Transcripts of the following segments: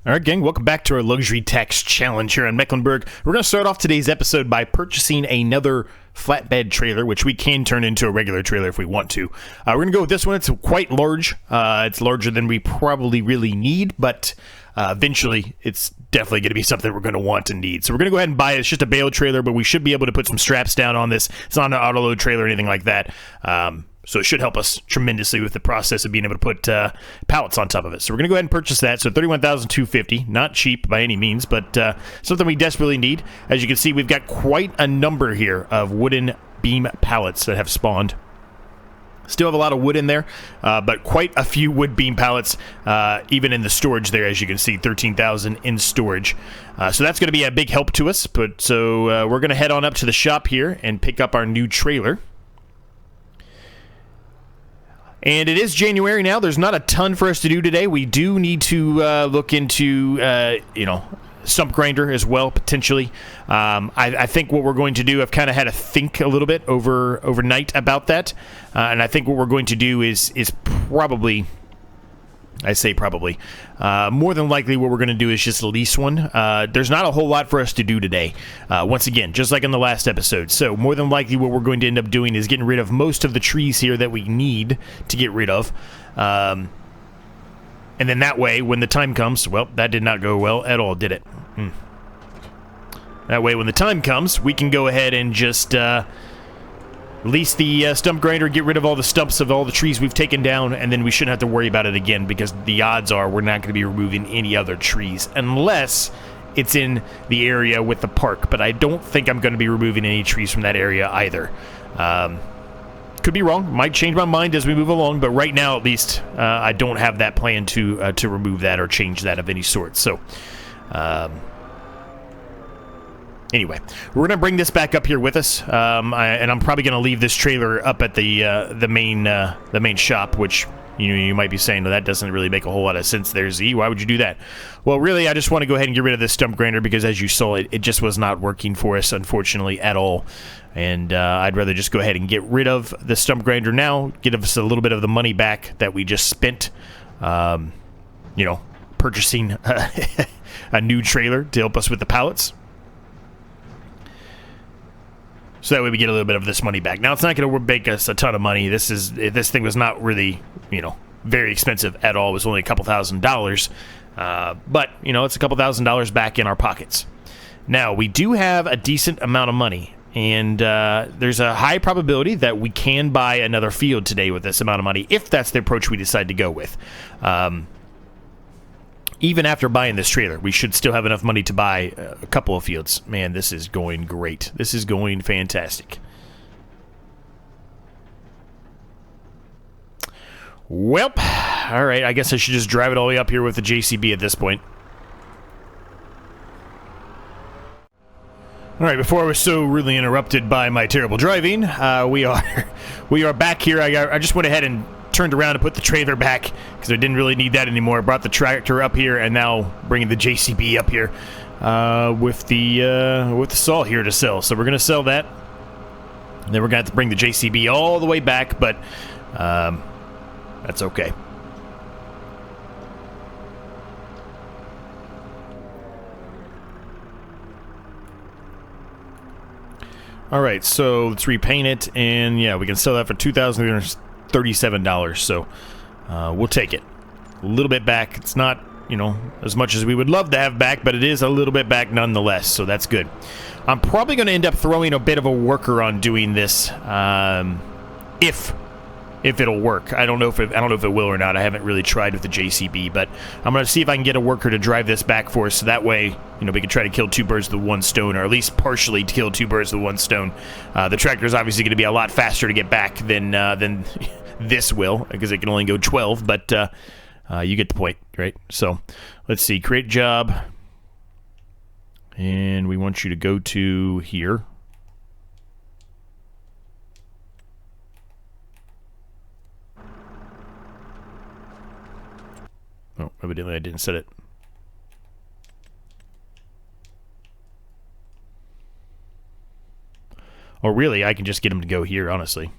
All right, gang, welcome back to our Luxury Tax Challenge here in Mecklenburg. We're going to start off today's episode by purchasing another flatbed trailer, which we can turn into a regular trailer if we want to. We're going to go with this one. It's quite large. It's larger than we probably really need, but eventually it's definitely going to be something we're going to want and need. So we're going to go ahead and buy it. It's just a bale trailer, but we should be able to put some straps down on this. It's not an auto-load trailer or anything like that. So it should help us tremendously with the process of being able to put pallets on top of it. So we're going to go ahead and purchase that. So $31,250, not cheap by any means, but something we desperately need. As you can see, we've got quite a number here of wooden beam pallets that have spawned. Still have a lot of wood in there, but quite a few wood beam pallets, even in the storage there, as you can see, 13,000 in storage. So that's going to be a big help to us. But so we're going to head on up to the shop here and pick up our new trailer. And it is January now. There's not a ton for us to do today. We do need to look into, stump grinder as well, potentially. I think what we're going to do, I've kind of had to think a little bit overnight about that. And I think what we're going to do is probably, more than likely what we're going to do is just lease one. There's not a whole lot for us to do today. Once again, just like in the last episode. So more than likely what we're going to end up doing is getting rid of most of the trees here that we need to get rid of. And then that way, when the time comes, well, that did not go well at all, did it? That way, when the time comes, we can go ahead and just lease the stump grinder, get rid of all the stumps of all the trees we've taken down, and then we shouldn't have to worry about it again, because the odds are we're not going to be removing any other trees, unless it's in the area with the park. But I don't think I'm going to be removing any trees from that area either. Could be wrong. Might change my mind as we move along, but right now, at least, I don't have that plan to remove that or change that of any sort. So, anyway, we're going to bring this back up here with us, and I'm probably going to leave this trailer up at the main shop, which you might be saying, no, that doesn't really make a whole lot of sense there, Z. Why would you do that? Well, really, I just want to go ahead and get rid of this stump grinder because, as you saw, it just was not working for us, unfortunately, at all. And I'd rather just go ahead and get rid of the stump grinder now, give us a little bit of the money back that we just spent, purchasing a new trailer to help us with the pallets. So that way we get a little bit of this money back. Now, it's not going to make us a ton of money. This thing was not really, very expensive at all. It was only a couple $1,000s. But, it's a couple $1,000s back in our pockets. Now, we do have a decent amount of money. And there's a high probability that we can buy another field today with this amount of money, if that's the approach we decide to go with. Even after buying this trailer, we should still have enough money to buy a couple of fields. Man, this is going great. This is going fantastic. Well, all right, I guess I should just drive it all the way up here with the JCB at this point. All right, before I was so rudely interrupted by my terrible driving, we are back here. I just went ahead and turned around and put the trailer back because I didn't really need that anymore. I brought the tractor up here and now bringing the JCB up here with the saw here to sell. So we're going to sell that. And then we're going to have to bring the JCB all the way back, but that's okay. All right, so let's repaint it, and yeah, we can sell that for $2,337. So we'll take it. A little bit back. It's not, as much as we would love to have back, but it is a little bit back nonetheless. So that's good. I'm probably going to end up throwing a bit of a worker on doing this, if it'll work. I don't know if it will or not. I haven't really tried with the JCB, but I'm going to see if I can get a worker to drive this back for us. So that way, we can try to kill two birds with one stone, or at least partially to kill two birds with one stone. The tractor is obviously going to be a lot faster to get back than this will, because it can only go 12. But you get the point, right? So let's see. Create job, and we want you to go to here. Oh, evidently I didn't set it. Or really, I can just get him to go here, honestly.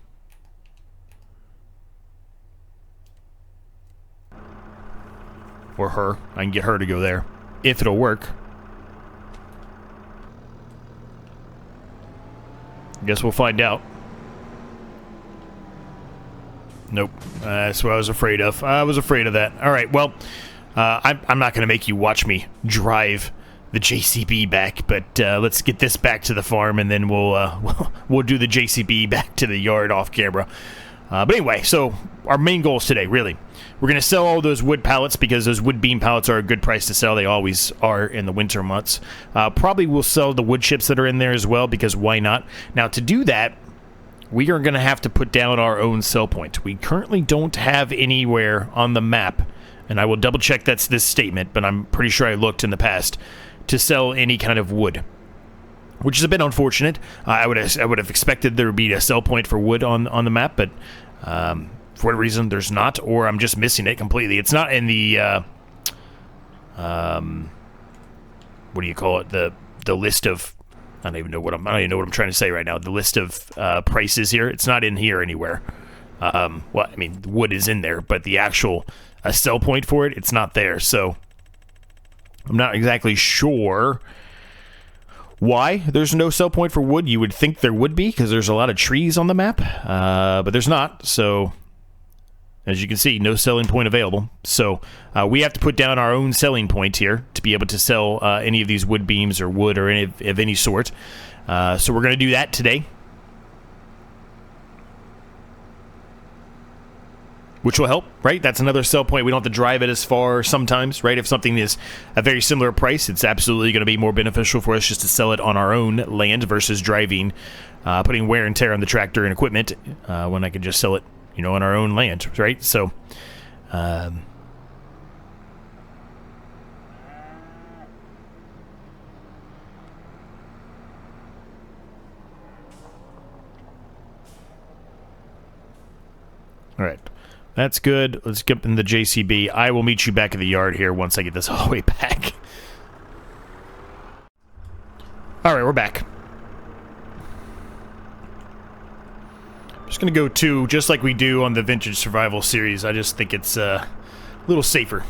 Or her. I can get her to go there. if it'll work. Guess we'll find out. Nope. That's what I was afraid of. I was afraid of that. All right, well, I'm not going to make you watch me drive the JCB back, but let's get this back to the farm, and then we'll do the JCB back to the yard off camera. But anyway, so our main goals today, really, we're going to sell all those wood pallets because those wood beam pallets are a good price to sell. They always are in the winter months. Probably we'll sell the wood chips that are in there as well, because why not? Now, to do that, we are going to have to put down our own sell point. We currently don't have anywhere on the map, and I will double check that's this statement, but I'm pretty sure I looked in the past, to sell any kind of wood, which is a bit unfortunate. I would have expected there would be a sell point for wood on the map, but for whatever reason there's not, or I'm just missing it completely. It's not in the what do you call it? The list of, I don't even know what I'm trying to say right now. The list of prices here, it's not in here anywhere. Well, I mean, wood is in there, but the actual sell point for it, it's not there. So I'm not exactly sure why there's no sell point for wood. You would think there would be, because there's a lot of trees on the map, but there's not. So as you can see, no selling point available. So we have to put down our own selling point here to be able to sell any of these wood beams or wood or any of any sort. So we're going to do that today, which will help, right? That's another sell point. We don't have to drive it as far sometimes, right? If something is a very similar price, it's absolutely going to be more beneficial for us just to sell it on our own land versus driving, putting wear and tear on the tractor and equipment, when I can just sell it, you know, on our own land, right? So, all right. That's good. Let's get in the JCB. I will meet you back at the yard here once I get this all the way back. All right, we're back. Just going to go to, just like we do on the Vintage Survival series, I just think it's a little safer.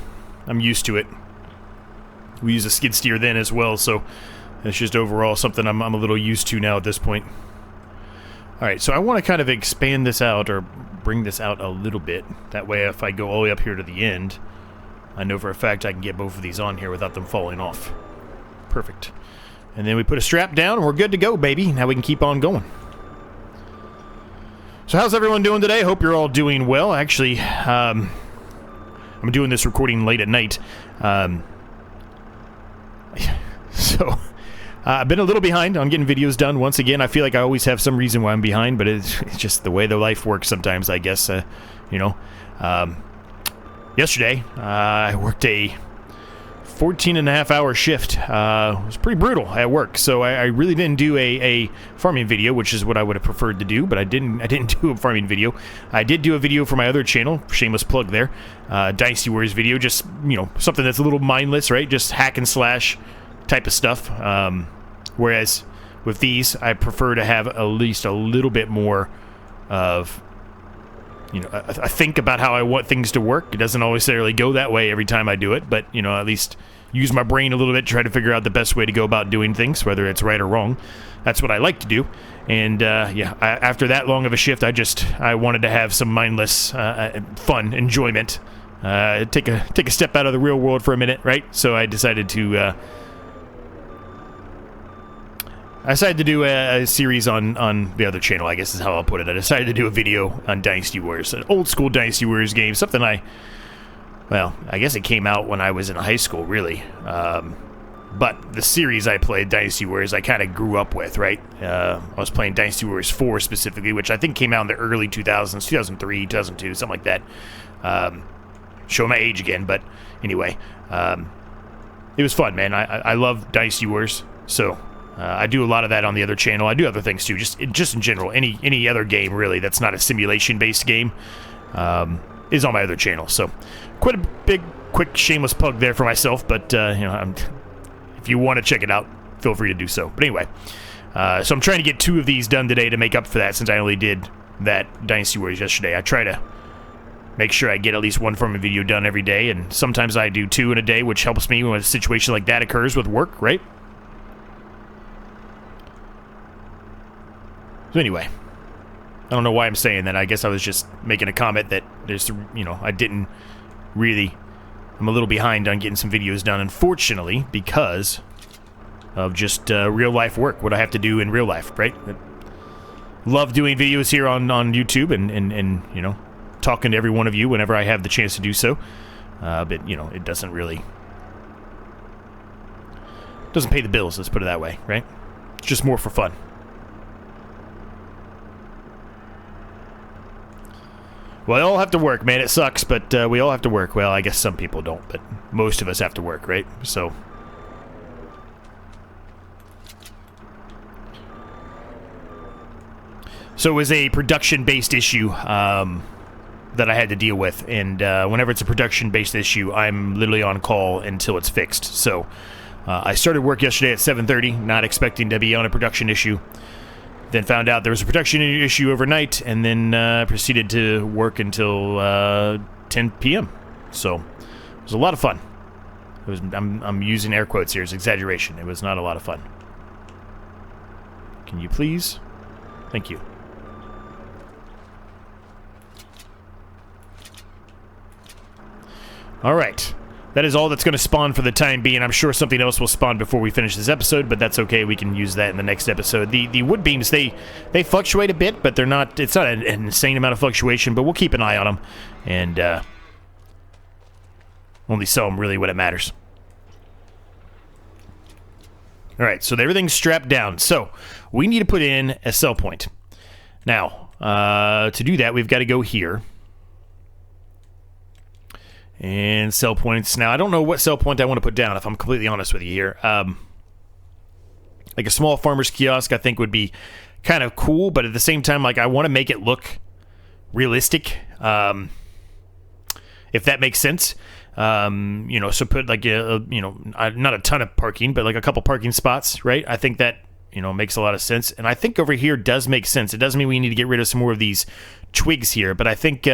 I'm used to it. We use a skid steer then as well, so it's just overall something I'm a little used to now at this point. All right, so I want to kind of expand this out, or bring this out a little bit. That way, if I go all the way up here to the end, I know for a fact I can get both of these on here without them falling off. Perfect. And then we put a strap down, and we're good to go, baby. Now we can keep on going. So how's everyone doing today? Hope you're all doing well. Actually, I'm doing this recording late at night. So I've been a little behind on getting videos done. Once again, I feel like I always have some reason why I'm behind, but it's just the way the life works sometimes, I guess. You know, yesterday I worked a 14.5-hour shift. It was pretty brutal at work, so I really didn't do a farming video, which is what I would have preferred to do, but I didn't do a farming video. I did do a video for my other channel, shameless plug there, Dynasty Warriors video, just, you know, something that's a little mindless, right? Just hack and slash type of stuff. Whereas with these, I prefer to have at least a little bit more of, you know, I think about how I want things to work. It doesn't always necessarily go that way every time I do it, but, you know, at least use my brain a little bit, try to figure out the best way to go about doing things, whether it's right or wrong. That's what I like to do. And, yeah, after that long of a shift, I wanted to have some mindless, fun enjoyment. Take a step out of the real world for a minute, right? So I decided to do a series on the other channel, I guess is how I'll put it. I decided to do a video on Dynasty Warriors, an old school Dynasty Warriors game, something well, I guess it came out when I was in high school, really. But the series I played, Dynasty Warriors, I kind of grew up with, right? I was playing Dynasty Warriors 4 specifically, which I think came out in the early 2000s, 2003, 2002, something like that. Show my age again, but anyway. It was fun, man. I love Dynasty Warriors, so I do a lot of that on the other channel. I do other things too, just in general. Any other game really that's not a simulation-based game is on my other channel. So quite a big, quick, shameless plug there for myself. But you know, if you want to check it out, feel free to do so. But anyway, so I'm trying to get 2 of these done today to make up for that, since I only did that Dynasty Warriors yesterday. I try to make sure I get at least one farming video done every day, and sometimes I do 2 in a day, which helps me when a situation like that occurs with work, right? So anyway, I don't know why I'm saying that. I guess I was just making a comment that there's, I didn't really... I'm a little behind on getting some videos done, unfortunately, because of just real-life work, what I have to do in real life, right? Love doing videos here on YouTube and talking to every one of you whenever I have the chance to do so. But, it doesn't really... doesn't pay the bills, let's put it that way, right? It's just more for fun. Well, we all have to work, man. It sucks, but we all have to work. Well, I guess some people don't, but most of us have to work, right? So it was a production-based issue that I had to deal with, and whenever it's a production-based issue, I'm literally on call until it's fixed. So I started work yesterday at 7:30, not expecting to be on a production issue. Then found out there was a production issue overnight, and then proceeded to work until 10 p.m. So it was a lot of fun. It was, I'm using air quotes here. It's exaggeration. It was not a lot of fun. Can you please? Thank you. All right. That is all that's going to spawn for the time being. I'm sure something else will spawn before we finish this episode, but that's okay. We can use that in the next episode. The wood beams, they fluctuate a bit, but they're not. It's not an insane amount of fluctuation, but we'll keep an eye on them and only sell them really when it matters. All right, so everything's strapped down. So we need to put in a sell point. Now, to do that, we've got to go here. And sell points. Now, I don't know what sell point I want to put down, if I'm completely honest with you here. Like a small farmer's kiosk, I think would be kind of cool, but at the same time, like, I want to make it look realistic, if that makes sense. So put like not a ton of parking, but like a couple parking spots, right? I think that makes a lot of sense, and I think over here does make sense. It doesn't mean we need to get rid of some more of these twigs here, but I think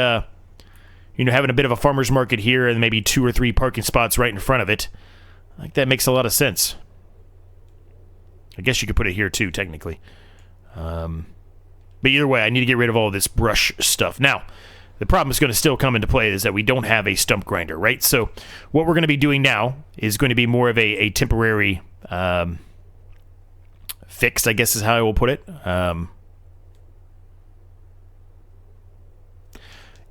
having a bit of a farmer's market here and maybe 2 or 3 parking spots right in front of it, I think that makes a lot of sense. I guess you could put it here too, technically. But either way, I need to get rid of all of this brush stuff. Now, the problem is going to still come into play is that we don't have a stump grinder, right? So what we're going to be doing now is going to be more of a temporary fix, I guess is how I will put it.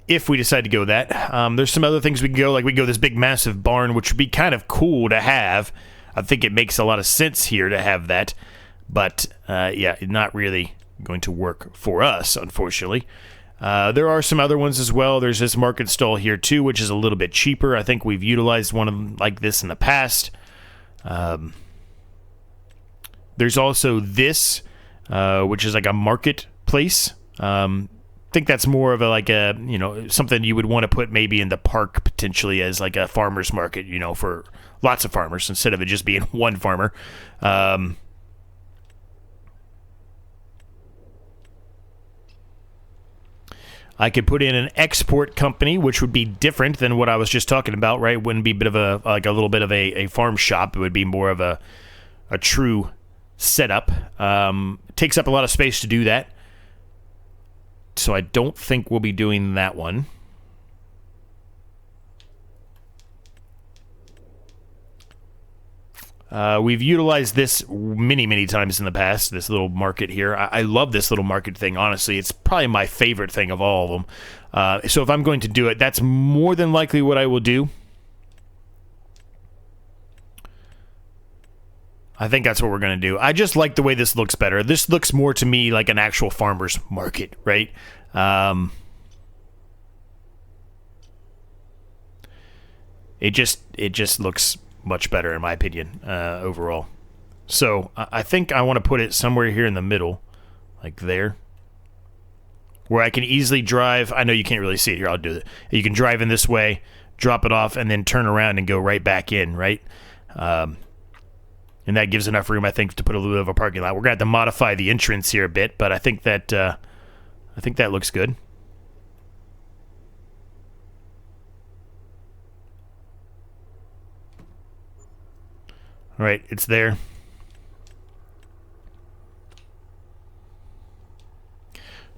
If we decide to go that. There's some other things we can go, like we can go this big massive barn, which would be kind of cool to have. I think it makes a lot of sense here to have that, but yeah, not really going to work for us, unfortunately. There are some other ones as well. There's this market stall here too, which is a little bit cheaper. I think we've utilized one of them like this in the past. There's also this, which is like a marketplace. I think that's more of a something you would want to put maybe in the park potentially as like a farmer's market, for lots of farmers instead of it just being one farmer. I could put in an export company, which would be different than what I was just talking about, right? It wouldn't be a bit of a little bit of a farm shop. It would be more of a true setup. It takes up a lot of space to do that. So I don't think we'll be doing that one. We've utilized this many times in the past, this little market here. I love this little market thing, honestly. It's probably my favorite thing of all of them. So if I'm going to do it, that's more than likely what I will do. I think that's what we're going to do. I just like the way this looks better. This looks more to me like an actual farmer's market, right? It just looks much better in my opinion, overall. So I think I want to put it somewhere here in the middle, like there, where I can easily drive. I know you can't really see it here. I'll do it. You can drive in this way, drop it off, and then turn around and go right back in, right? And that gives enough room, I think, to put a little bit of a parking lot. We're going to have to modify the entrance here a bit, but I think that looks good. right? It's there.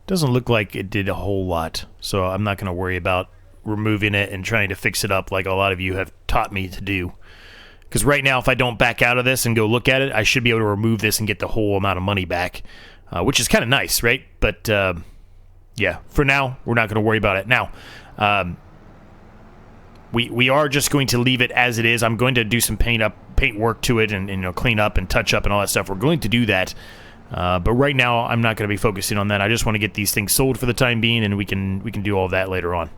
Doesn't look like it did a whole lot, so I'm not going to worry about removing it and trying to fix it up like a lot of you have taught me to do. Because right now, if I don't back out of this and go look at it, I should be able to remove this and get the whole amount of money back, which is kind of nice, right? But yeah, for now, we're not going to worry about it. Now, we are just going to leave it as it is. I'm going to do some paint work to it and you know, clean up and touch up and all that stuff. We're going to do that. But right now, I'm not going to be focusing on that. I just want to get these things sold for the time being, and we can do all that later on.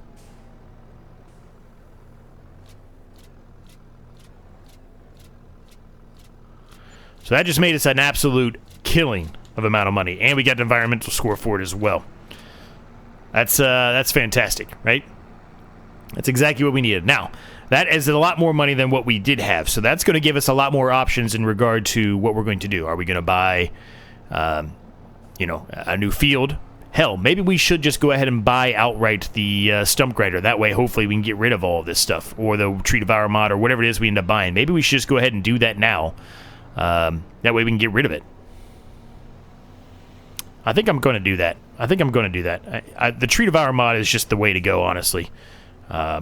So that just made us an absolute killing of amount of money, and we got an environmental score for it as well. That's fantastic, right? That's exactly what we needed. Now, that is a lot more money than what we did have, so that's going to give us a lot more options in regard to what we're going to do. Are we going to buy, you know, a new field? Hell, maybe we should just go ahead and buy outright the stump grinder. That way, hopefully, we can get rid of all of this stuff, or the tree devour mod, or whatever it is we end up buying. Maybe we should just go ahead and do that now. That way we can get rid of it. I think I'm going to do that. The tree devour mod is just the way to go, honestly. I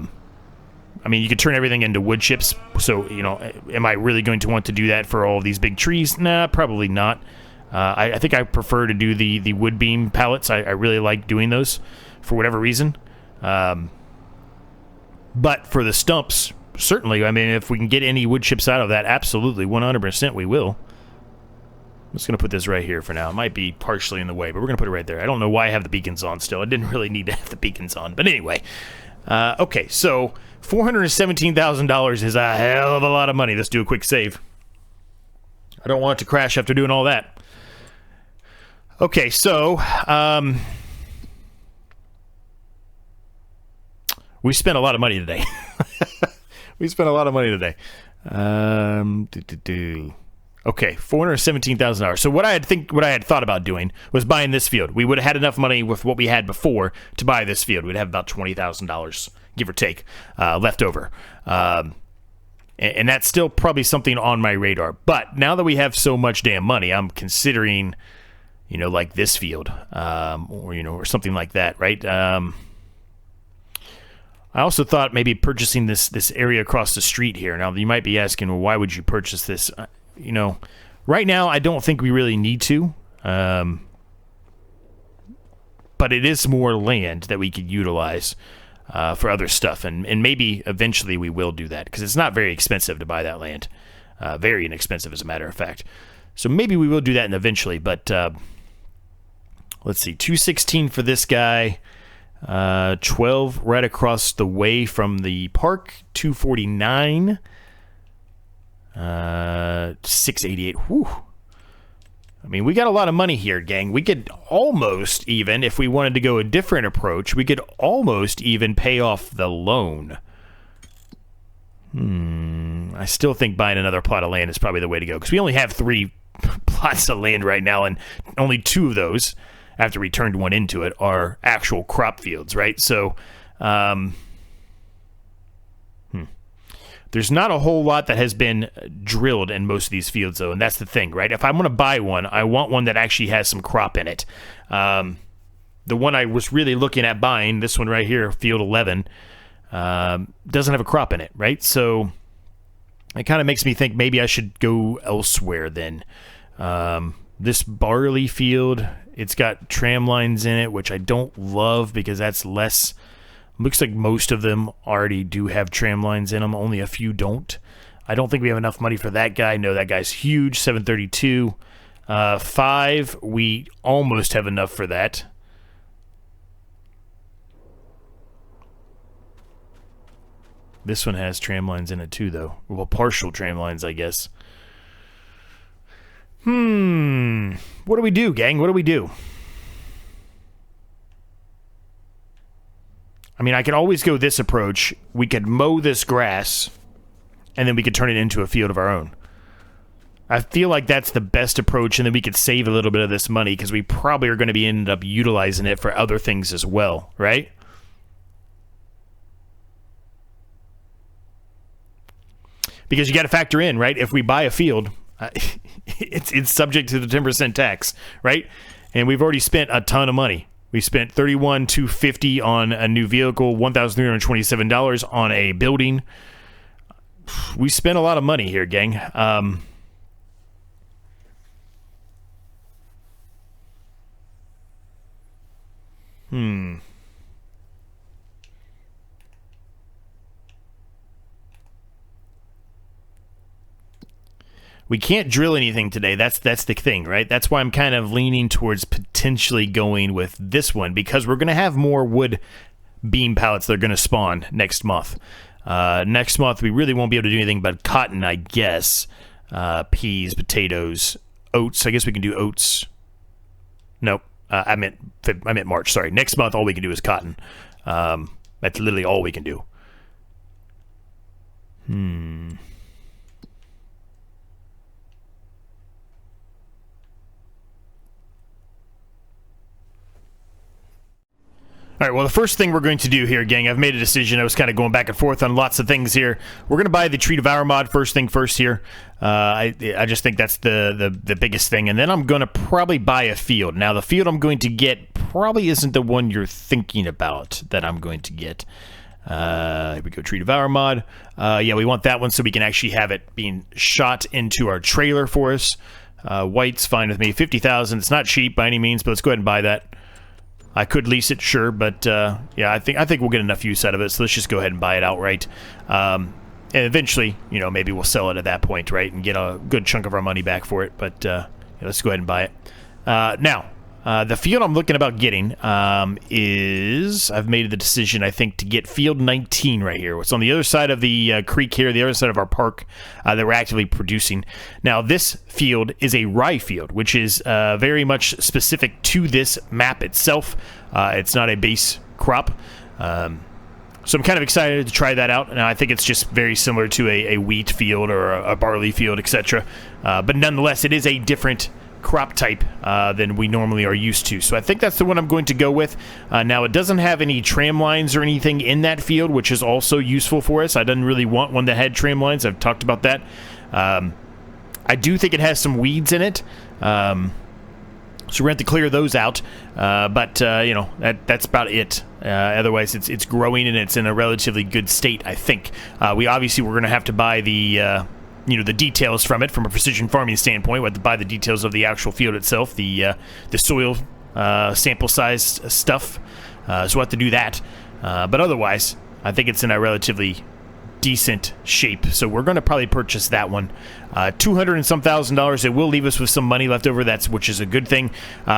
mean, you could turn everything into wood chips, so, you know, am I really going to want to do that for all of these big trees? Nah, probably not. I think I prefer to do the wood beam pallets. I really like doing those for whatever reason. But for the stumps, certainly, I mean, if we can get any wood chips out of that, absolutely, 100% we will. I'm just going to put this right here for now. It might be partially in the way, but we're going to put it right there. I don't know why I have the beacons on still. I didn't really need to have the beacons on. But anyway, okay, so $417,000 is a hell of a lot of money. Let's do a quick save. I don't want it to crash after doing all that. Okay, so we spent a lot of money today. We spent a lot of money today. Okay, $417,000. So what I had thought about doing was buying this field. We would have had enough money with what we had before to buy this field. We'd have about $20,000, give or take, left over. And that's still probably something on my radar. But now that we have so much damn money, I'm considering, you know, like this field, or, you know, or something like that, right? I also thought maybe purchasing this area across the street here. Now, you might be asking, well, why would you purchase this? You know, right now, I don't think we really need to. But it is more land that we could utilize for other stuff. And maybe eventually we will do that, because it's not very expensive to buy that land. Very inexpensive, as a matter of fact. So maybe we will do that eventually. But let's see, 216 for this guy. 12 right across the way from the park. 249. 688. Whew. I mean, we got a lot of money here, gang. We could almost even, if we wanted to go a different approach, we could almost even pay off the loan. I still think buying another plot of land is probably the way to go, because we only have 3 plots of land right now, and only 2 of those, after we turned one into it, are actual crop fields, right? So, there's not a whole lot that has been drilled in most of these fields, though, and that's the thing, right? If I'm going to buy one, I want one that actually has some crop in it. The one I was really looking at buying, this one right here, Field 11, doesn't have a crop in it, right? So it kind of makes me think maybe I should go elsewhere then. This barley field, it's got tram lines in it, which I don't love because that's less... Looks like most of them already do have tram lines in them. Only a few don't. I don't think we have enough money for that guy. No, that guy's huge. 732. 5, we almost have enough for that. This one has tram lines in it too, though. Well, partial tram lines, I guess. What do we do, gang? What do we do? I mean, I could always go this approach. We could mow this grass, and then we could turn it into a field of our own. I feel like that's the best approach, and then we could save a little bit of this money, because we probably are going to be ended up utilizing it for other things as well, right? because you got to factor in, right? If we buy a field, it's subject to the 10% tax, right? And we've already spent a ton of money. We spent $31,250 on a new vehicle, $1,327 on a building. We spent a lot of money here, gang. We can't drill anything today. That's the thing, right? That's why I'm kind of leaning towards potentially going with this one, because we're going to have more wood beam pallets that are going to spawn next month. Next month, we really won't be able to do anything but cotton, I guess. Peas, potatoes, oats. I guess we can do oats. Nope. I meant March. Sorry. Next month, all we can do is cotton. That's literally all we can do. All right, well, the first thing we're going to do here, gang, I've made a decision. I was kind of going back and forth on lots of things here. We're going to buy the Tree Devour mod first thing first here. I just think that's the biggest thing. And then I'm going to probably buy a field. Now, the field I'm going to get probably isn't the one you're thinking about that I'm going to get. Here we go, Tree Devour mod. Yeah, we want that one so we can actually have it being shot into our trailer for us. White's fine with me. 50,000. It's not cheap by any means, but let's go ahead and buy that. I could lease it, sure, but yeah, I think we'll get enough use out of it, so let's just go ahead and buy it outright. And eventually, you know, maybe we'll sell it at that point, right, and get a good chunk of our money back for it, but yeah, let's go ahead and buy it. Now, the field I'm looking about getting is, I've made the decision, I think, to get field 19 right here. It's on the other side of the creek here, the other side of our park that we're actively producing. Now, this field is a rye field, which is very much specific to this map itself. It's not a base crop. So I'm kind of excited to try that out, and I think it's just very similar to a wheat field or a barley field, etc. But nonetheless, it is a different crop type than we normally are used to. So I think that's the one I'm going to go with. Now, it doesn't have any tram lines or anything in that field, which is also useful for us. I didn't really want one that had tram lines. I've talked about that. I do think it has some weeds in it. So we're going to have to clear those out. But you know, that's about it. Otherwise, it's growing and it's in a relatively good state, I think. We're going to have to buy the the details from it from a precision farming standpoint. We have to buy the details of the actual field itself, the soil sample size stuff. So we'll have to do that. But otherwise, I think it's in a relatively decent shape. So we're going to probably purchase that one. $200 and some thousand. It will leave us with some money left over, which is a good thing.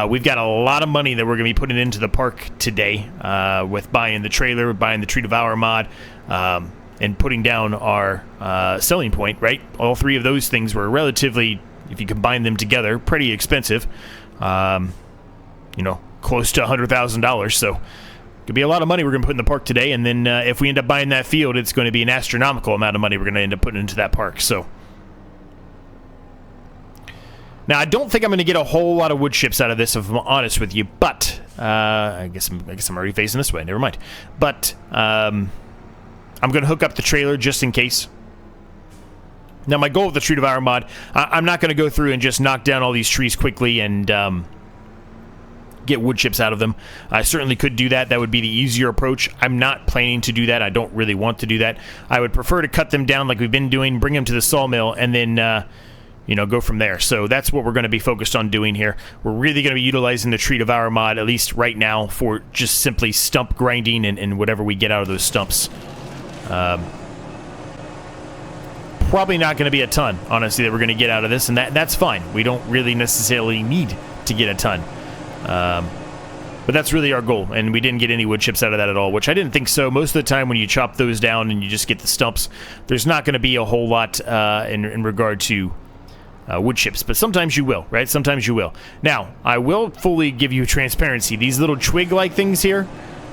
We've got a lot of money that we're going to be putting into the park today with buying the trailer, buying the Tree Devour mod, and putting down our selling point, right? All three of those things were relatively, if you combine them together, pretty expensive. Close to $100,000. So could be a lot of money we're going to put in the park today. And then if we end up buying that field, it's going to be an astronomical amount of money we're going to end up putting into that park. So now, I don't think I'm going to get a whole lot of wood chips out of this, if I'm honest with you. But I guess I'm already facing this way. Never mind. But I'm going to hook up the trailer just in case. Now, my goal with the Tree Devour mod, I'm not going to go through and just knock down all these trees quickly and get wood chips out of them. I certainly could do that. That would be the easier approach. I'm not planning to do that. I don't really want to do that. I would prefer to cut them down like we've been doing, bring them to the sawmill, and then go from there. So that's what we're going to be focused on doing here. We're really going to be utilizing the Tree Devour mod, at least right now, for just simply stump grinding and whatever we get out of those stumps. Probably not going to be a ton, honestly, that we're going to get out of this, and that's fine. We don't really necessarily need to get a ton. But that's really our goal, and we didn't get any wood chips out of that at all, which I didn't think so. Most of the time when you chop those down and you just get the stumps, there's not going to be a whole lot in regard to wood chips, but sometimes you will, right? Sometimes you will. Now, I will fully give you transparency. These little twig-like things here,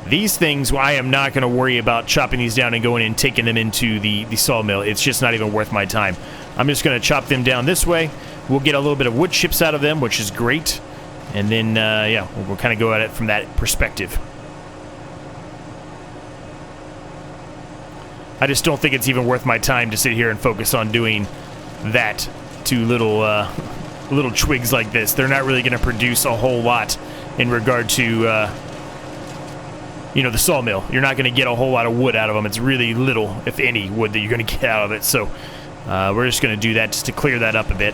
these things, I am not going to worry about chopping these down and going and taking them into the sawmill. It's just not even worth my time. I'm just going to chop them down this way. We'll get a little bit of wood chips out of them, which is great. And then, yeah, we'll kind of go at it from that perspective. I just don't think it's even worth my time to sit here and focus on doing that to little twigs like this. They're not really going to produce a whole lot in regard to, you know, the sawmill. You're not going to get a whole lot of wood out of them. It's really little, if any, wood that you're going to get out of it. So we're just going to do that just to clear that up a bit.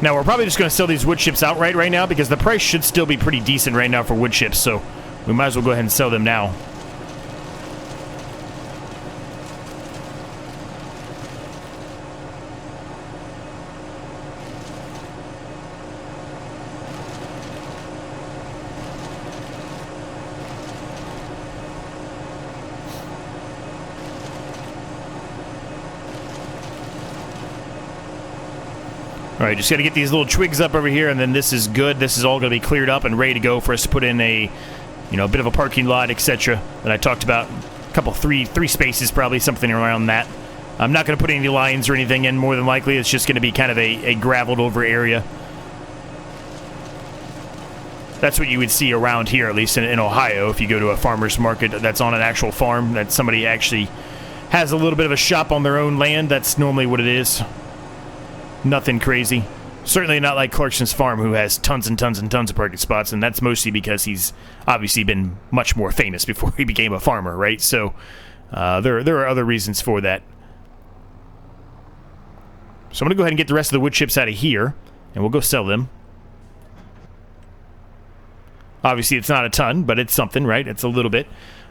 Now, we're probably just going to sell these wood chips outright right now because the price should still be pretty decent right now for wood chips, so we might as well go ahead and sell them now. All right, just got to get these little twigs up over here, and then this is good. This is all going to be cleared up and ready to go for us to put in a, you know, a bit of a parking lot, etc. that I talked about. A couple, three spaces, probably something around that. I'm not going to put any lines or anything in. More than likely, it's just going to be kind of a graveled over area. That's what you would see around here, at least in Ohio, if you go to a farmer's market that's on an actual farm, that somebody actually has a little bit of a shop on their own land. That's normally what it is. Nothing crazy. Certainly not like Clarkson's farm, who has tons and tons and tons of parking spots, and that's mostly because he's obviously been much more famous before he became a farmer, right? So there are other reasons for that. So I'm going to go ahead and get the rest of the wood chips out of here, and we'll go sell them. Obviously, it's not a ton, but it's something, right? It's a little bit.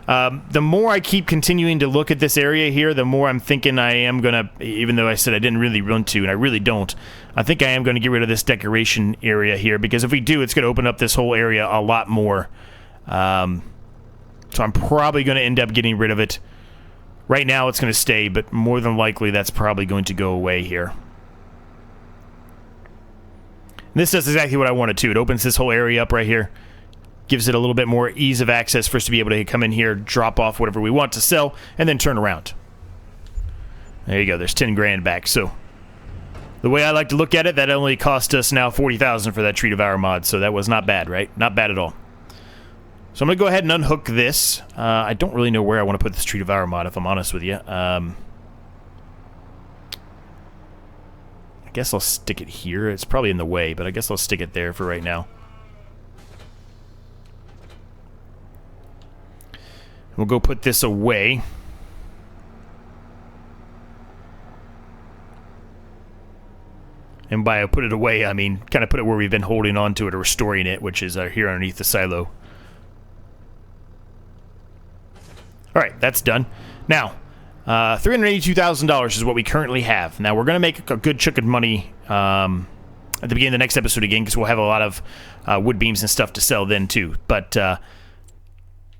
The more I keep continuing to look at this area here, the more I'm thinking I am going to, even though I said I didn't really want to, and I really don't, I think I am going to get rid of this decoration area here, because if we do, it's going to open up this whole area a lot more. So I'm probably going to end up getting rid of it. Right now, it's going to stay, but more than likely, that's probably going to go away here. And this does exactly what I wanted to. It opens this whole area up right here. Gives it a little bit more ease of access for us to be able to come in here, drop off whatever we want to sell, and then turn around. There you go. There's 10 grand back. So the way I like to look at it, that only cost us now 40,000 for that Tree Devour mod. So that was not bad, right? Not bad at all. So I'm going to go ahead and unhook this. I don't really know where I want to put this Tree Devour mod, if I'm honest with you. I guess I'll stick it here. It's probably in the way, but I guess I'll stick it there for right now. We'll go put this away. And by put it away, I mean kind of put it where we've been holding on to it or storing it, which is here underneath the silo. All right, that's done. Now, $382,000 is what we currently have. Now, we're going to make a good chunk of money at the beginning of the next episode again, because we'll have a lot of wood beams and stuff to sell then too. But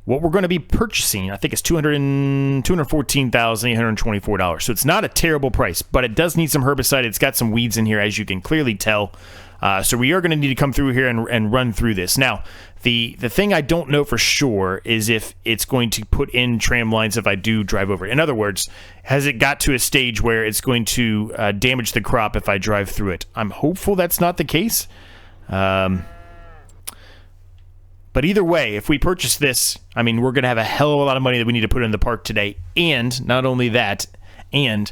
what we're going to be purchasing, I think, is $214,824. So it's not a terrible price, but it does need some herbicide. It's got some weeds in here, as you can clearly tell. So we are going to need to come through here and run through this. Now, the thing I don't know for sure is if it's going to put in tram lines if I do drive over it. In other words, has it got to a stage where it's going to damage the crop if I drive through it? I'm hopeful that's not the case. But either way, if we purchase this, I mean, we're going to have a hell of a lot of money that we need to put in the park today. And not only that, and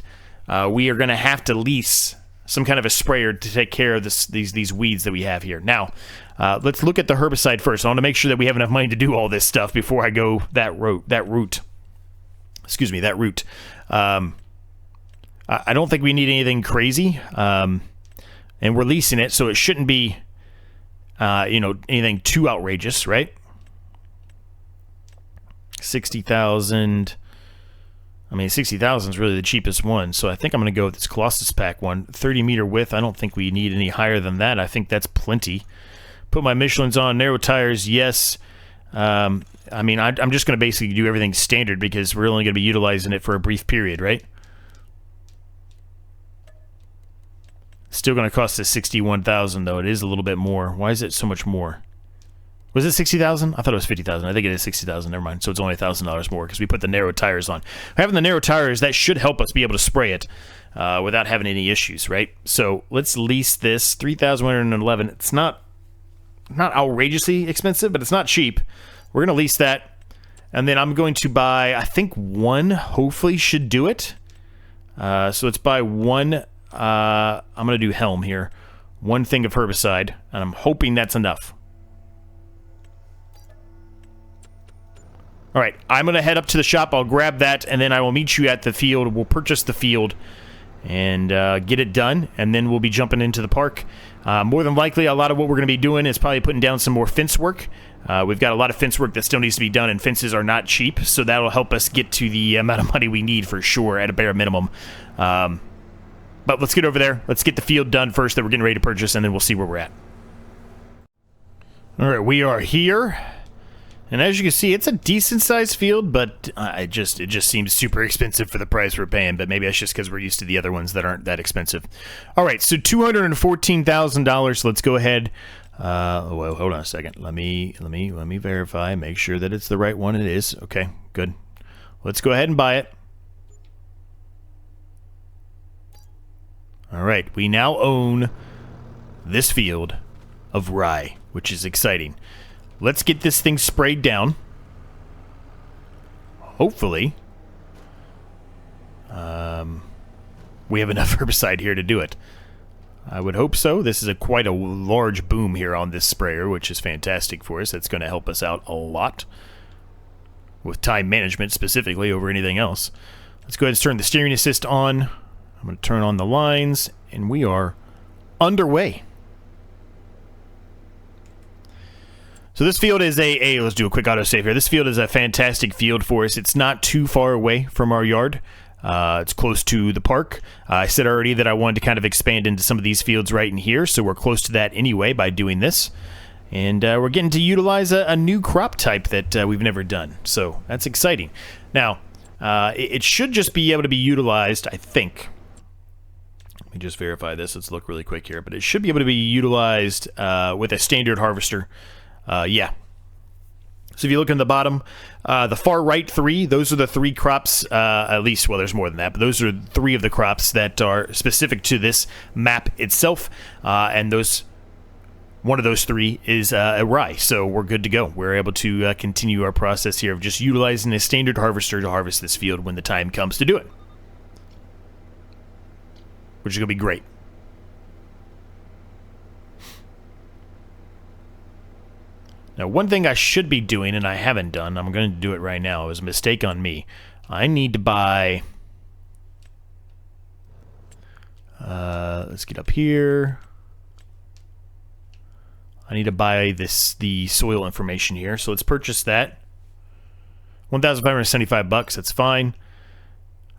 we are going to have to lease some kind of a sprayer to take care of these weeds that we have here. Now, let's look at the herbicide first. I want to make sure that we have enough money to do all this stuff before I go that route. Excuse me, that route. I don't think we need anything crazy. And we're leasing it, so it shouldn't be anything too outrageous, right? 60,000. I mean, 60,000 is really the cheapest one, so I think I'm going to go with this Colossus Pack one. 30-meter width, I don't think we need any higher than that. I think that's plenty. Put my Michelins on, narrow tires, yes. I mean, I'm just going to basically do everything standard because we're only going to be utilizing it for a brief period, right? Still going to cost us 61,000 though. It is a little bit more. Why is it so much more? Was it 60,000? I thought it was 50,000. I think it is 60,000. Never mind. So it's only $1,000 more because we put the narrow tires on. Having the narrow tires, that should help us be able to spray it without having any issues, right? So let's lease this 3,111. It's not outrageously expensive, but it's not cheap. We're going to lease that. And then I'm going to buy, I think one hopefully should do it. So let's buy one. I'm going to do Helm here. One thing of herbicide, and I'm hoping that's enough. All right, I'm going to head up to the shop. I'll grab that, and then I will meet you at the field. We'll purchase the field and get it done, and then we'll be jumping into the park. More than likely, a lot of what we're going to be doing is probably putting down some more fence work. We've got a lot of fence work that still needs to be done, and fences are not cheap, so that'll help us get to the amount of money we need for sure at a bare minimum. But let's get over there. Let's get the field done first that we're getting ready to purchase, and then we'll see where we're at. All right, we are here. And as you can see, it's a decent-sized field, but it just seems super expensive for the price we're paying. But maybe that's just because we're used to the other ones that aren't that expensive. All right, so $214,000. Let's go ahead. Well, hold on a second. Let me verify. Make sure that it's the right one. It is. Okay, good. Let's go ahead and buy it. All right, we now own this field of rye, which is exciting. Let's get this thing sprayed down. Hopefully, we have enough herbicide here to do it. I would hope so. This is quite a large boom here on this sprayer, which is fantastic for us. That's going to help us out a lot with time management specifically over anything else. Let's go ahead and turn the steering assist on. I'm going to turn on the lines, and we are underway. So this field is let's do a quick autosave here. This field is a fantastic field for us. It's not too far away from our yard. It's close to the park. I said already that I wanted to kind of expand into some of these fields right in here, so we're close to that anyway by doing this. And we're getting to utilize a new crop type that we've never done, so that's exciting. Now, it should just be able to be utilized, I think. Let me just verify this. Let's look really quick here. But it should be able to be utilized with a standard harvester. Yeah. So if you look in the bottom, the far right three, those are the three crops, at least, well, there's more than that, but those are three of the crops that are specific to this map itself, and one of those three is a rye, so we're good to go. We're able to continue our process here of just utilizing a standard harvester to harvest this field when the time comes to do it, which is going to be great. Now, one thing I should be doing, and I haven't done, I'm going to do it right now, it was a mistake on me. I need to buy... let's get up here. I need to buy the soil information here, so let's purchase that. $1,575, that's fine.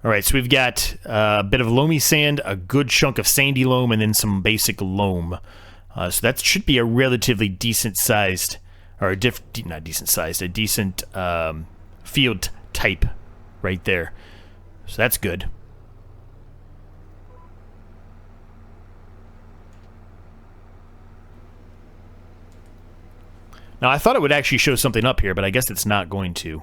Alright, so we've got a bit of loamy sand, a good chunk of sandy loam, and then some basic loam. So that should be a relatively decent-sized... or a decent field type right there. So that's good. Now, I thought it would actually show something up here, but I guess it's not going to.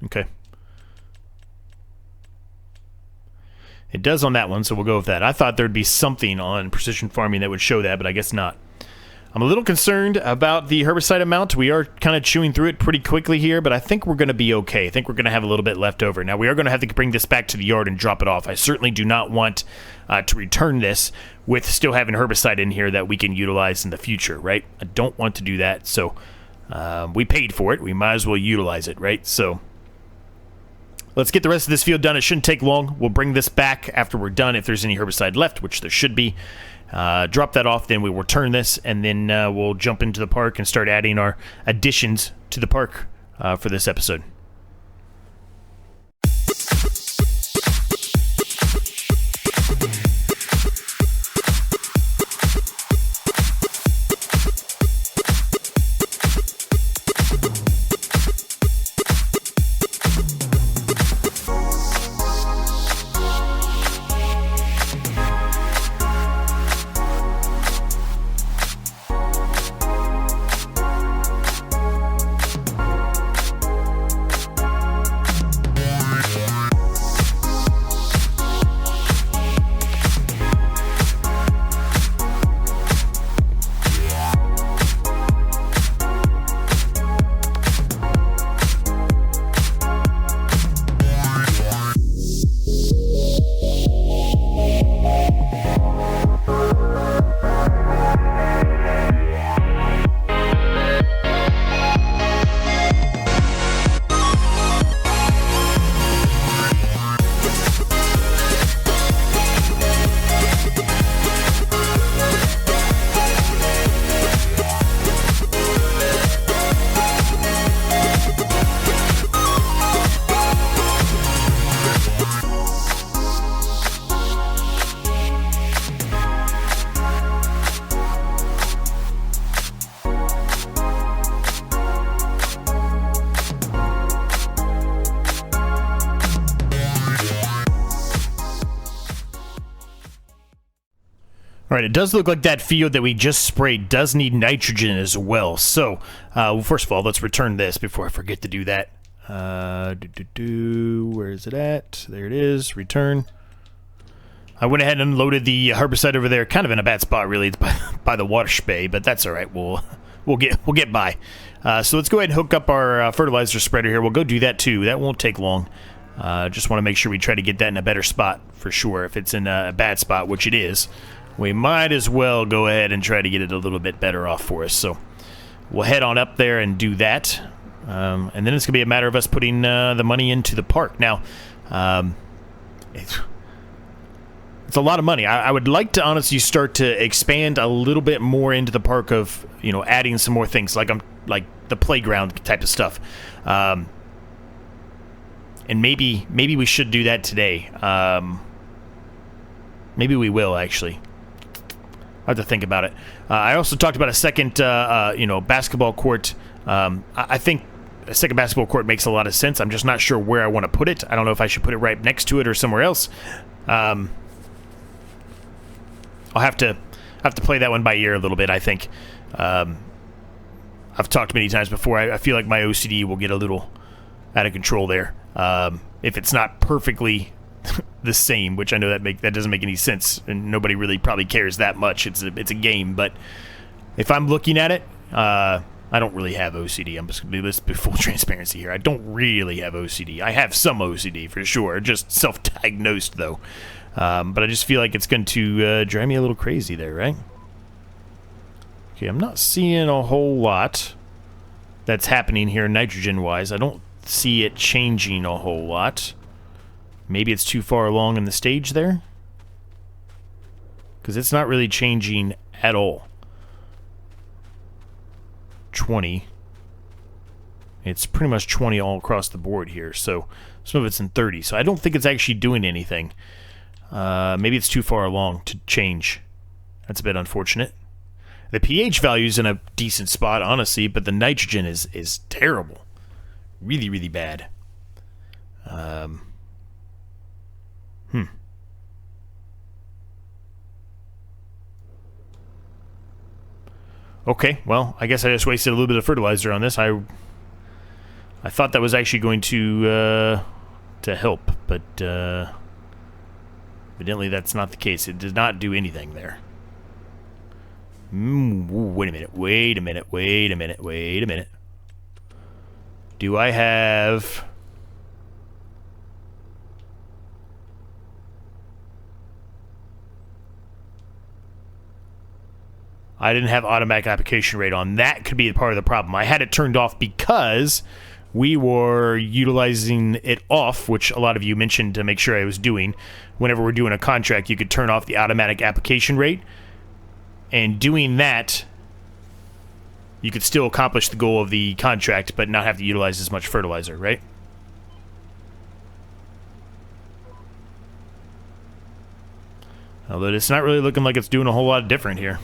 Okay. It does on that one, so we'll go with that. I thought there'd be something on precision farming that would show that, but I guess not. I'm a little concerned about the herbicide amount. We are kind of chewing through it pretty quickly here, but I think we're going to be okay. I think we're going to have a little bit left over. Now, we are going to have to bring this back to the yard and drop it off. I certainly do not want to return this with still having herbicide in here that we can utilize in the future, right? I don't want to do that, so we paid for it. We might as well utilize it, right? So... let's get the rest of this field done. It shouldn't take long. We'll bring this back after we're done if there's any herbicide left, which there should be. Drop that off, then we will return this, and then we'll jump into the park and start adding our additions to the park for this episode. All right, it does look like that field that we just sprayed does need nitrogen as well. So, first of all, let's return this before I forget to do that. Where is it at? There it is. Return. I went ahead and unloaded the herbicide over there, kind of in a bad spot, really. It's by the water spay, but that's all right. We'll get by. So let's go ahead and hook up our fertilizer spreader here. We'll go do that too. That won't take long. Just want to make sure we try to get that in a better spot for sure. If it's in a bad spot, which it is, we might as well go ahead and try to get it a little bit better off for us. So we'll head on up there and do that. And then it's going to be a matter of us putting the money into the park. Now, it's a lot of money. I would like to honestly start to expand a little bit more into the park of, adding some more things like the playground type of stuff. And maybe we should do that today. Maybe we will, actually. I have to think about it. I also talked about a second, basketball court. I think a second basketball court makes a lot of sense. I'm just not sure where I want to put it. I don't know if I should put it right next to it or somewhere else. I'll have to play that one by ear a little bit, I think. I've talked many times before. I feel like my OCD will get a little out of control there. If it's not perfectly the same, which I know that doesn't make any sense, and nobody really probably cares that much. It's a game, but if I'm looking at it, I don't really have OCD. Let's be full transparency here. I don't really have OCD. I have some OCD for sure, just self-diagnosed though. But I just feel like it's going to drive me a little crazy there, right? Okay, I'm not seeing a whole lot that's happening here nitrogen-wise. I don't see it changing a whole lot. Maybe it's too far along in the stage there? Because it's not really changing at all. 20. It's pretty much 20 all across the board here, so some of it's in 30. So I don't think it's actually doing anything. Maybe it's too far along to change. That's a bit unfortunate. The pH value's in a decent spot, honestly, but the nitrogen is terrible. Really, really bad. Okay, well, I guess I just wasted a little bit of fertilizer on this. I thought that was actually going to help, but evidently that's not the case. It did not do anything there. Wait a minute. Do I have... I didn't have automatic application rate on. That could be part of the problem. I had it turned off because we were utilizing it off, which a lot of you mentioned to make sure I was doing. Whenever we're doing a contract, you could turn off the automatic application rate. And doing that, you could still accomplish the goal of the contract, but not have to utilize as much fertilizer, right? Although it's not really looking like it's doing a whole lot different here.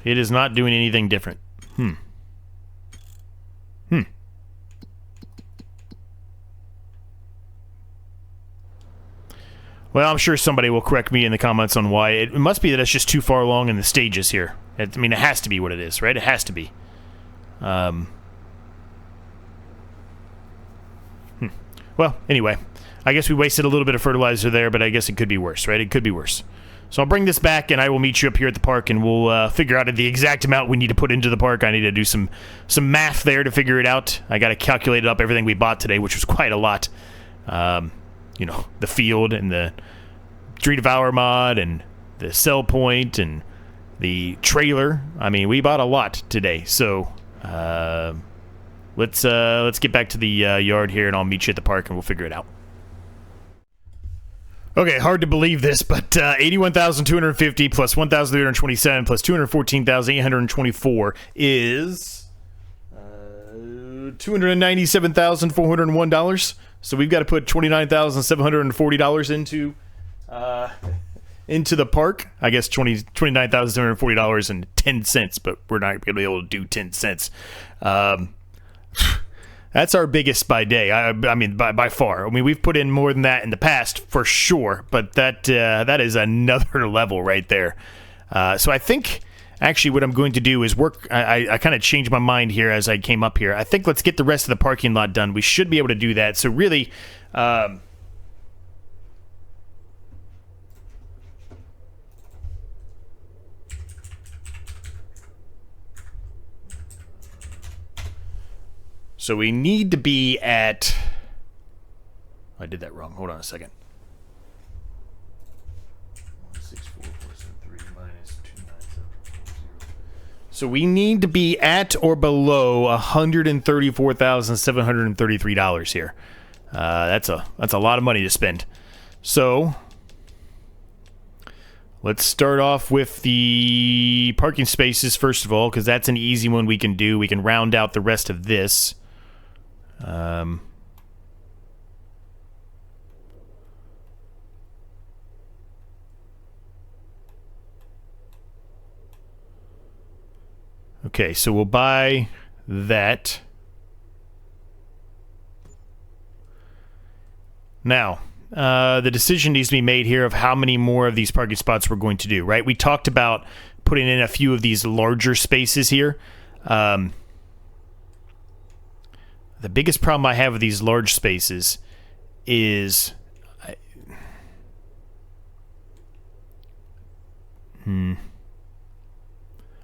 It is not doing anything different. Well, I'm sure somebody will correct me in the comments on why. It must be that it's just too far along in the stages here. I mean, it has to be what it is, right? It has to be. Well, anyway. I guess we wasted a little bit of fertilizer there, but I guess it could be worse, right? It could be worse. So I'll bring this back, and I will meet you up here at the park, and we'll figure out the exact amount we need to put into the park. I need to do some math there to figure it out. I got to calculate up everything we bought today, which was quite a lot. The field and the tree devour mod and the sell point and the trailer. I mean, we bought a lot today. So let's get back to the yard here, and I'll meet you at the park, and we'll figure it out. Okay, hard to believe this, but 81,250 plus 1,327 plus 214,824 is $297,401. So we've got to put $29,740 into the park. I guess $29,740.10, but we're not going to be able to do 10 cents. That's our biggest by day. I mean, by far. I mean, we've put in more than that in the past, for sure. But that is another level right there. So I think, actually, what I'm going to do is work. I kind of changed my mind here as I came up here. I think let's get the rest of the parking lot done. We should be able to do that. So really... So we need to be at... I did that wrong. Hold on a second. 164 plus 3 minus 29740. So we need to be at or below $134,733 here. That's a lot of money to spend. So let's start off with the parking spaces first of all, because that's an easy one we can do. We can round out the rest of this. Okay, so we'll buy that. Now, the decision needs to be made here of how many more of these parking spots we're going to do, right? We talked about putting in a few of these larger spaces here. The biggest problem I have with these large spaces is...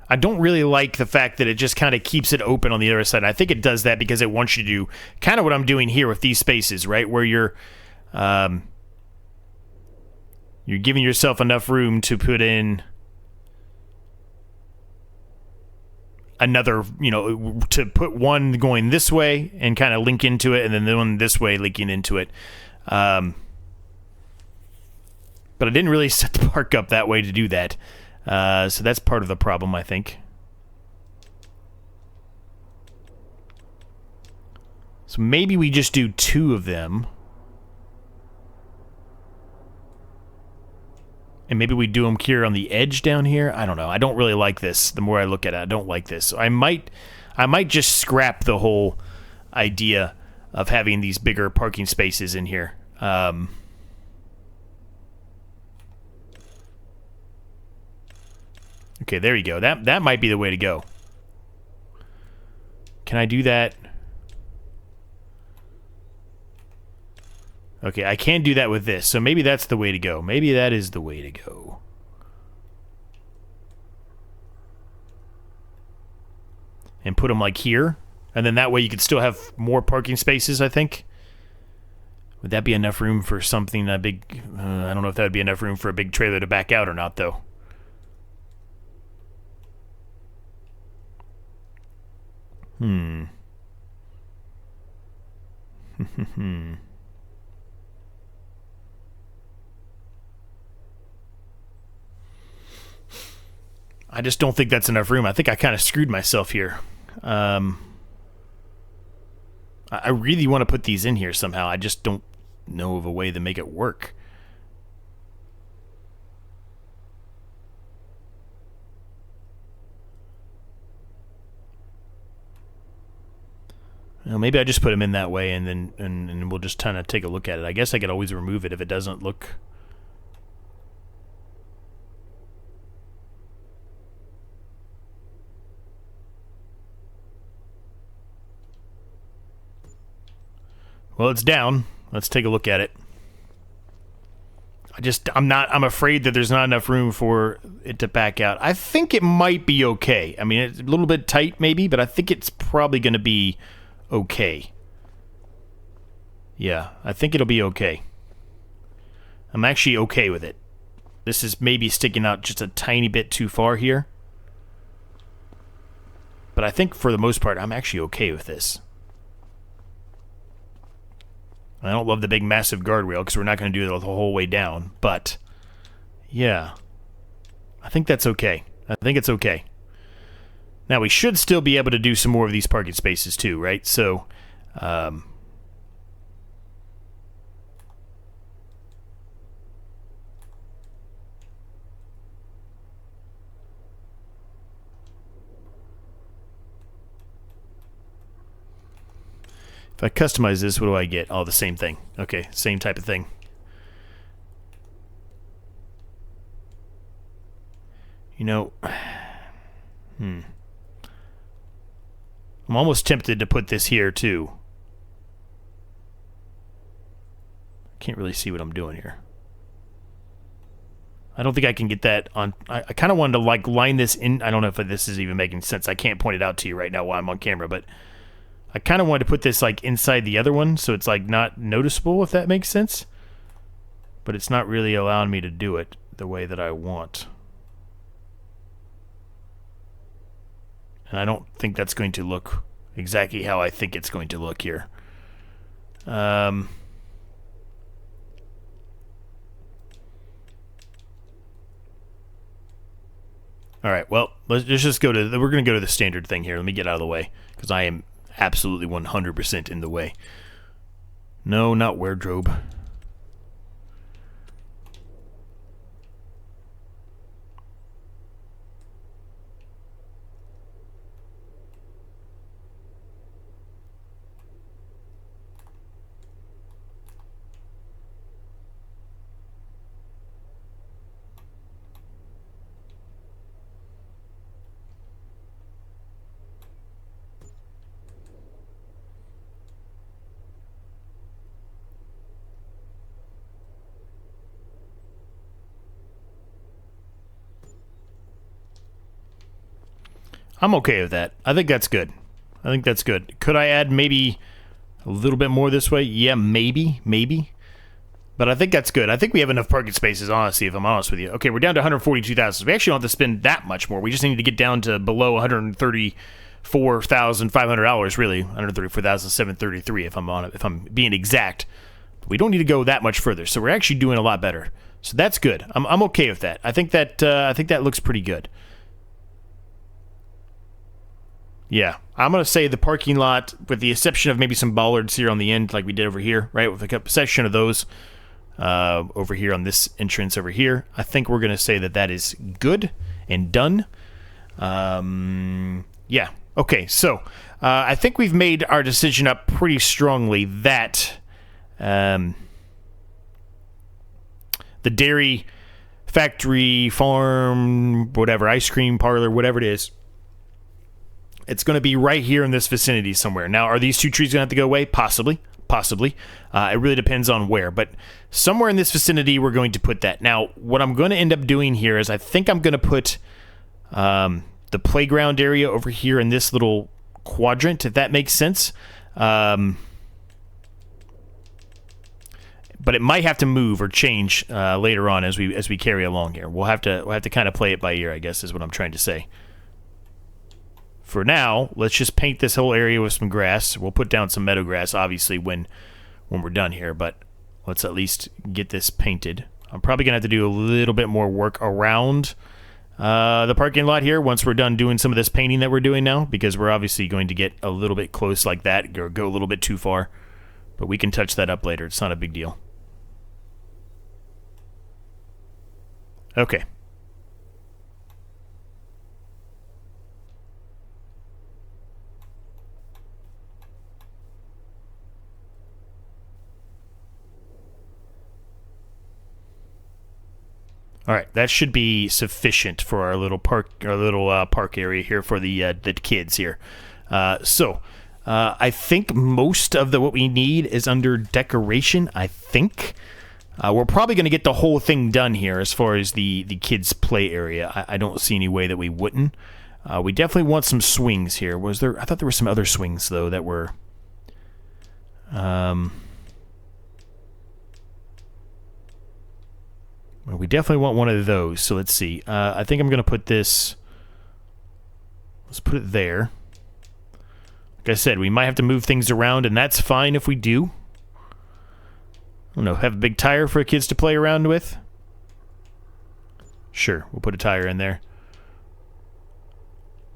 I don't really like the fact that it just kind of keeps it open on the other side. I think it does that because it wants you to do kind of what I'm doing here with these spaces, right? Where you're giving yourself enough room to put in another, to put one going this way and kind of link into it, and then the one this way linking into it. But I didn't really set the park up that way to do that. So that's part of the problem, I think. So maybe we just do 2 of them. And maybe we do them here on the edge down here. I don't know. I don't really like this. The more I look at it, I don't like this. So I might just scrap the whole idea of having these bigger parking spaces in here. Okay, there you go. That might be the way to go. Can I do that? Okay, I can do that with this, so maybe that's the way to go. Maybe that is the way to go. And put them like here, and then that way you could still have more parking spaces, I think. Would that be enough room for something that big? I don't know if that would be enough room for a big trailer to back out or not, though. I just don't think that's enough room. I think I kind of screwed myself here. I really want to put these in here somehow. I just don't know of a way to make it work. Well, maybe I just put them in that way, and then and we'll just kind of take a look at it. I guess I could always remove it if it doesn't look... Well, it's down. Let's take a look at it. I'm afraid that there's not enough room for it to back out. I think it might be okay. I mean, it's a little bit tight maybe, but I think it's probably going to be okay. Yeah, I think it'll be okay. I'm actually okay with it. This is maybe sticking out just a tiny bit too far here. But I think for the most part, I'm actually okay with this. I don't love the big massive guardrail because we're not going to do it the whole way down. But, yeah. I think that's okay. I think it's okay. Now, we should still be able to do some more of these parking spaces too, right? So, If I customize this, what do I get? Oh, the same thing. Okay, same type of thing. You know, I'm almost tempted to put this here, too. Can't really see what I'm doing here. I don't think I can get that on. I kind of wanted to like line this in. I don't know if this is even making sense. I can't point it out to you right now while I'm on camera, but I kind of wanted to put this like inside the other one so it's like not noticeable, if that makes sense. But it's not really allowing me to do it the way that I want. And I don't think that's going to look exactly how I think it's going to look here. All right, well, let's just go to... We're going to go to the standard thing here. Let me get out of the way, because I am absolutely 100% in the way. No, not wardrobe. I'm okay with that. I think that's good. I think that's good. Could I add maybe a little bit more this way? Yeah, maybe. But I think that's good. I think we have enough parking spaces, honestly, if I'm honest with you. Okay, we're down to 142,000. We actually don't have to spend that much more. We just need to get down to below $134,500, really. $134,733 if I'm being exact. But we don't need to go that much further. So we're actually doing a lot better. So that's good. I'm okay with that. I think that looks pretty good. Yeah, I'm going to say the parking lot, with the exception of maybe some bollards here on the end like we did over here, right? With a section of those over here on this entrance over here. I think we're going to say that is good and done. Yeah, okay, so I think we've made our decision up pretty strongly that the dairy, factory, farm, whatever, ice cream parlor, whatever it is, it's going to be right here in this vicinity somewhere. Now, are these two trees going to have to go away? Possibly. It really depends on where. But somewhere in this vicinity, we're going to put that. Now, what I'm going to end up doing here is I think I'm going to put the playground area over here in this little quadrant, if that makes sense. But it might have to move or change later on as we carry along here. We'll have to kind of play it by ear, I guess, is what I'm trying to say. For now, let's just paint this whole area with some grass. We'll put down some meadow grass, obviously, when we're done here, but let's at least get this painted. I'm probably going to have to do a little bit more work around the parking lot here once we're done doing some of this painting that we're doing now, because we're obviously going to get a little bit close like that, or go a little bit too far. But we can touch that up later. It's not a big deal. Okay. All right, that should be sufficient for our little park area here for the kids here. So I think most of what we need is under decoration. I think we're probably going to get the whole thing done here as far as the kids' play area. I don't see any way that we wouldn't. We definitely want some swings here. I thought there were some other swings though that were. Well, we definitely want one of those, so let's see. I think I'm going to put this... Let's put it there. Like I said, we might have to move things around, and that's fine if we do. I don't know, have a big tire for kids to play around with? Sure, we'll put a tire in there.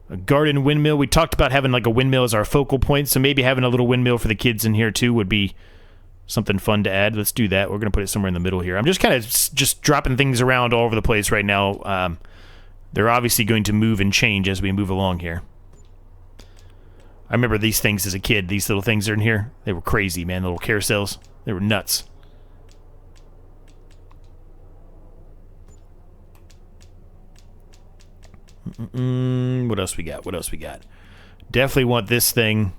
A garden windmill. We talked about having like a windmill as our focal point, so maybe having a little windmill for the kids in here too would be... something fun to add. Let's do that. We're going to put it somewhere in the middle here. I'm just kind of just dropping things around all over the place right now. They're obviously going to move and change as we move along here. I remember these things as a kid. These little things are in here. They were crazy, man. The little carousels. They were nuts. What else we got? What else we got? Definitely want this thing.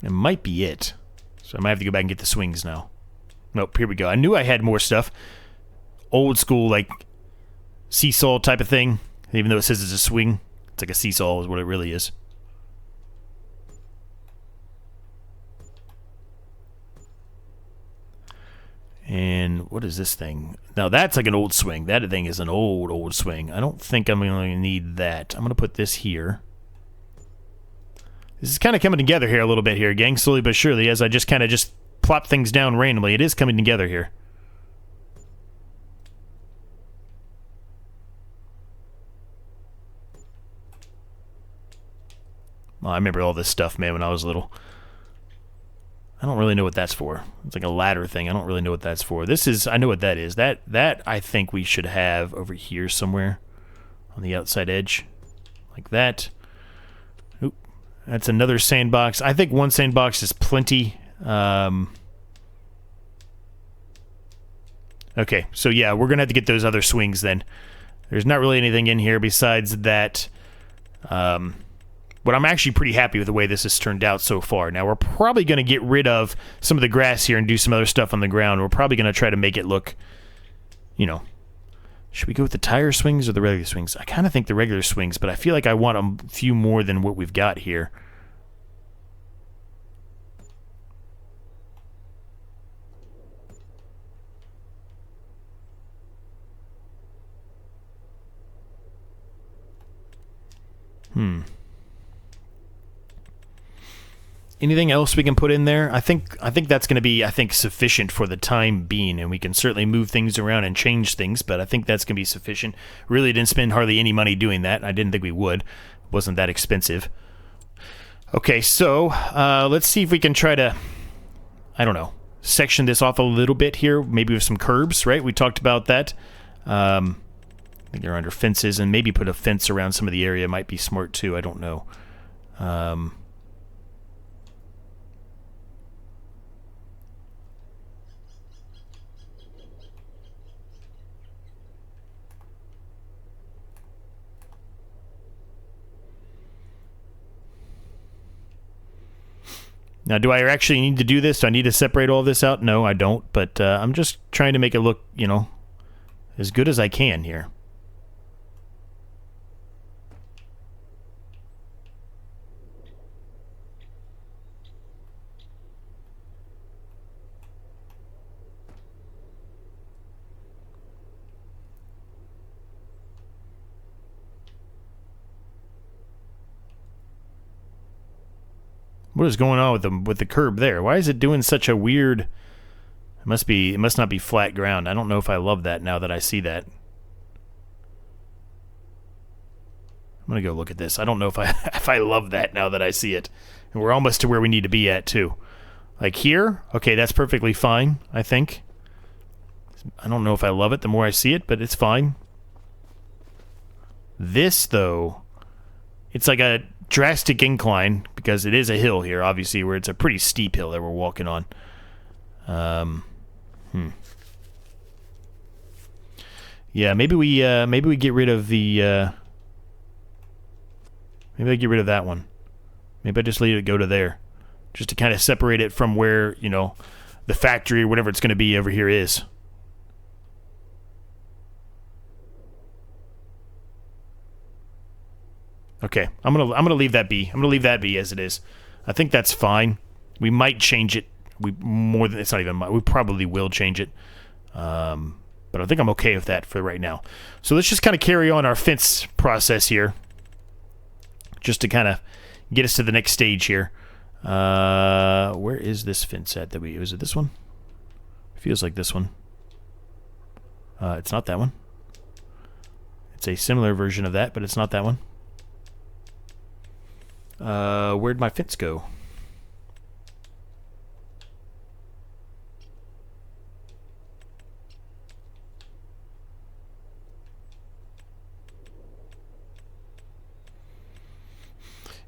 It might be it. So I might have to go back and get the swings now. Nope, here we go. I knew I had more stuff. Old school, like, seesaw type of thing. Even though it says it's a swing. It's like a seesaw is what it really is. And what is this thing? Now that's like an old swing. That thing is an old swing. I don't think I'm going to need that. I'm going to put this here. This is kind of coming together here a little bit here, gang. Slowly but surely, as I just kind of just plop things down randomly. It is coming together here. Well, I remember all this stuff, man, when I was little. I don't really know what that's for. It's like a ladder thing. I don't really know what that's for. This is, I know what that is. That I think we should have over here somewhere on the outside edge. Like that. Oop. That's another sandbox. I think one sandbox is plenty. Okay, so yeah, we're going to have to get those other swings then. There's not really anything in here besides that. But I'm actually pretty happy with the way this has turned out so far. Now, we're probably going to get rid of some of the grass here and do some other stuff on the ground. We're probably going to try to make it look, you know... Should we go with the tire swings or the regular swings? I kind of think the regular swings, but I feel like I want a few more than what we've got here. Anything else we can put in there? I think that's going to be, sufficient for the time being, and we can certainly move things around and change things, but I think that's going to be sufficient. Really didn't spend hardly any money doing that. I didn't think we would. It wasn't that expensive. Okay, so let's see if we can try to, I don't know, section this off a little bit here, maybe with some curbs, right? We talked about that. I think they're under fences, and maybe put a fence around some of the area might be smart too. I don't know. Now, do I actually need to do this? Do I need to separate all this out? No, I don't, but I'm just trying to make it look, you know, as good as I can here. What is going on with the curb there? Why is it doing such a weird... It must not be flat ground. I don't know if I love that now that I see that. I'm gonna go look at this. I don't know if I if I love that now that I see it. And we're almost to where we need to be at too. Like here, okay, that's perfectly fine, I think. I don't know if I love it the more I see it, but it's fine. This though, it's like a drastic incline because it is a hill here, obviously, where it's a pretty steep hill that we're walking on. Yeah, maybe we get rid of the maybe I get rid of that one. Maybe I just let it go to there, just to kind of separate it from where, you know, the factory or whatever it's going to be over here is. Okay, I'm gonna leave that be. I'm gonna leave that be as it is. I think that's fine. We might change it. We probably will change it. But I think I'm okay with that for right now. So let's just kind of carry on our fence process here, just to kind of get us to the next stage here. Where is this fence at? Is it this one? Feels like this one. It's not that one. It's a similar version of that, but it's not that one. Where'd my fence go?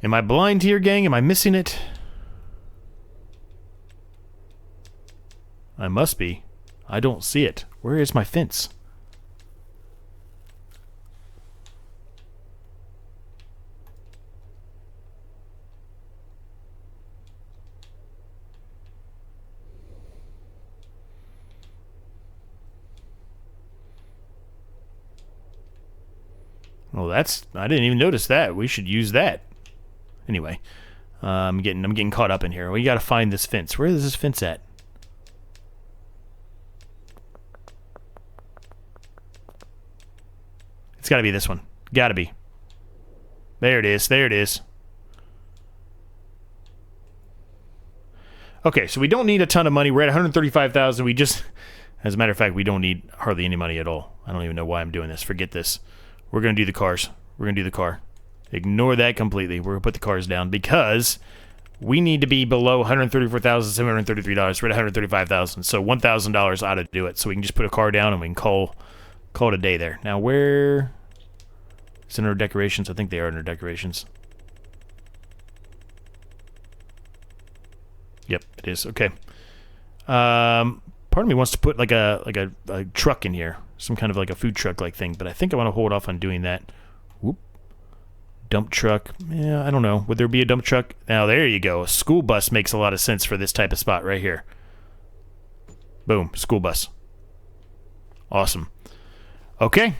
Am I blind here, gang? Am I missing it? I must be. I don't see it. Where is my fence? Well, I didn't even notice that. We should use that. Anyway, I'm getting caught up in here. We got to find this fence. Where is this fence at? It's got to be this one. Got to be. There it is. There it is. Okay, so we don't need a ton of money. We're at 135,000. We just, as a matter of fact, we don't need hardly any money at all. I don't even know why I'm doing this. Forget this. We're going to do the cars. We're going to do the car. Ignore that completely. We're going to put the cars down because we need to be below $134,733. We're at 135,000. So $1,000 ought to do it. So we can just put a car down and we can call it a day there. Now where is it under decorations? I think they are under decorations. Yep, it is. Okay. Part of me wants to put like a truck in here. Some kind of like a food truck like thing, but I think I want to hold off on doing that. Whoop. Dump truck. Yeah, I don't know. Would there be a dump truck? Now, there you go. A school bus makes a lot of sense for this type of spot right here. Boom. School bus. Awesome. Okay.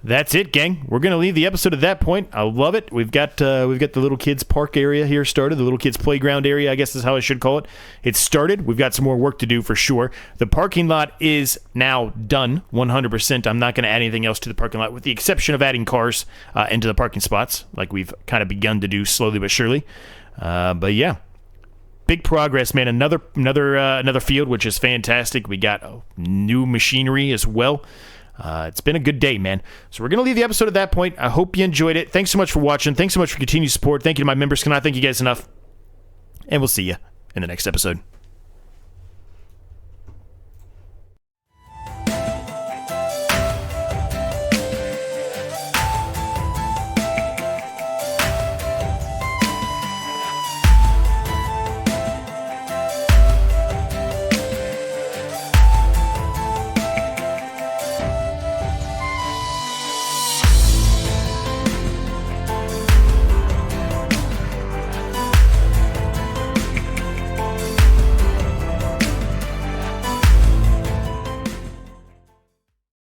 That's it, gang. We're going to leave the episode at that point. I love it. We've got the little kids park area here started. The little kids playground area, I guess is how I should call it. It's started. We've got some more work to do for sure. The parking lot is now done 100%. I'm not going to add anything else to the parking lot with the exception of adding cars into the parking spots like we've kind of begun to do slowly but surely. But yeah. Big progress, man. Another field, which is fantastic. We got new machinery as well. It's been a good day, man. So we're going to leave the episode at that point. I hope you enjoyed it. Thanks so much for watching. Thanks so much for continued support. Thank you to my members. Cannot thank you guys enough. And we'll see you in the next episode.